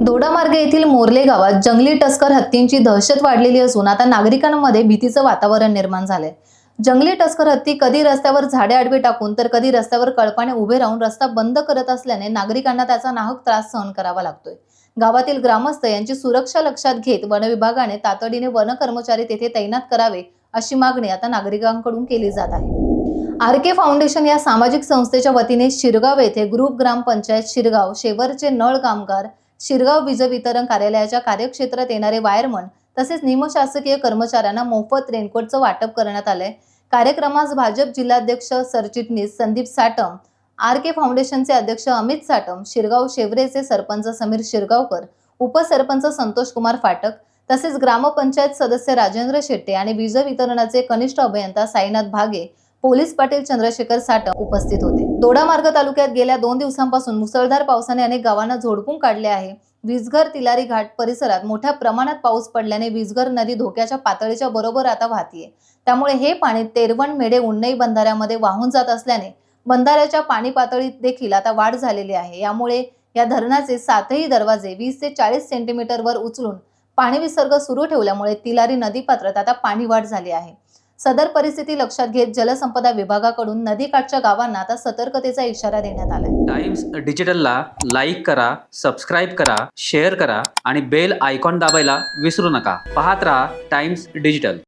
दोडामार्ग येथील मोर्ले गावात जंगली टस्कर हत्तींची दहशत वाढलेली असून आता नागरिकांमध्ये भीतीचं वातावरण निर्माण झालंय। जंगली टस्कर हत्ती कधी रस्त्यावर झाडे आडवी टाकून तर कधी रस्त्यावर कळपाने उभे राहून रस्ता बंद करत असल्याने नागरिकांना त्याचा नाहक त्रास सहन करावा लागतोय। गावातील ग्रामस्थ यांची सुरक्षा लक्षात घेत वन विभागाने तातडीने वन कर्मचारी तेथे तैनात करावे अशी मागणी आता नागरिकांकडून केली जात आहे। आर.के. फाउंडेशन या सामाजिक संस्थेच्या वतीने शिरगाव येथे ग्रुप ग्रामपंचायत शिरगाव, शेवरचे नळ कामगार, शिरगाव वीज वितरण कार्यालयाच्या कार्यक्षेत्रात येणारे वायरमन तसेच निमशासकीय कर्मचाऱ्यांना मोफत रेनकोटचं वाटप करण्यात आलंय। कार्यक्रमास भाजप जिल्हाध्यक्ष सरचिटणीस संदीप साटम, आर.के. फाउंडेशनचे अध्यक्ष अमित साटम, शिरगाव शेवरेचे सरपंच समीर शिरगावकर, उपसरपंच संतोष कुमार फाटक तसेच ग्रामपंचायत सदस्य राजेंद्र शेट्टे आणि वीज वितरणाचे कनिष्ठ अभियंता साईनाथ भागे, पोलीस पाटील चंद्रशेखर साटम उपस्थित होते। दोडामार्ग तालुक्यात गेल्या 2 दिवसांपासून मुसळधार पावसाने अनेक गावांना झोडपून काढले आहे। वीजघर तिलारी घाट परिसरात मोठ्या प्रमाणात पाऊस पडल्याने वीजघर नदी धोक्याच्या पातळीच्या बरोबर आता वाहतीये। त्यामुळे हे पाणी तेरवण मेढे उन्नई बंधाऱ्यामध्ये वाहून जात असल्याने बंधाऱ्याच्या पाणी पातळीत देखील आता वाढ झालेली आहे। यामुळे या धरणाचे 7ही दरवाजे 20 ते 40 सेंटीमीटर वर उचलून पाणी विसर्ग सुरू ठेवल्यामुळे तिलारी नदी पात्रात आता पाणी वाढ झाली आहे। सदर परिस्थिती लक्षात घेत जलसंपदा विभागाकडून नदीकाठच्या गावांना आता सतर्कतेचा इशारा देण्यात आलाय। टाइम्स डिजिटलला लाईक करा, सबस्क्राईब करा, शेअर करा आणि बेल आयकॉन दाबायला विसरू नका। पाहत रहा टाइम्स डिजिटल।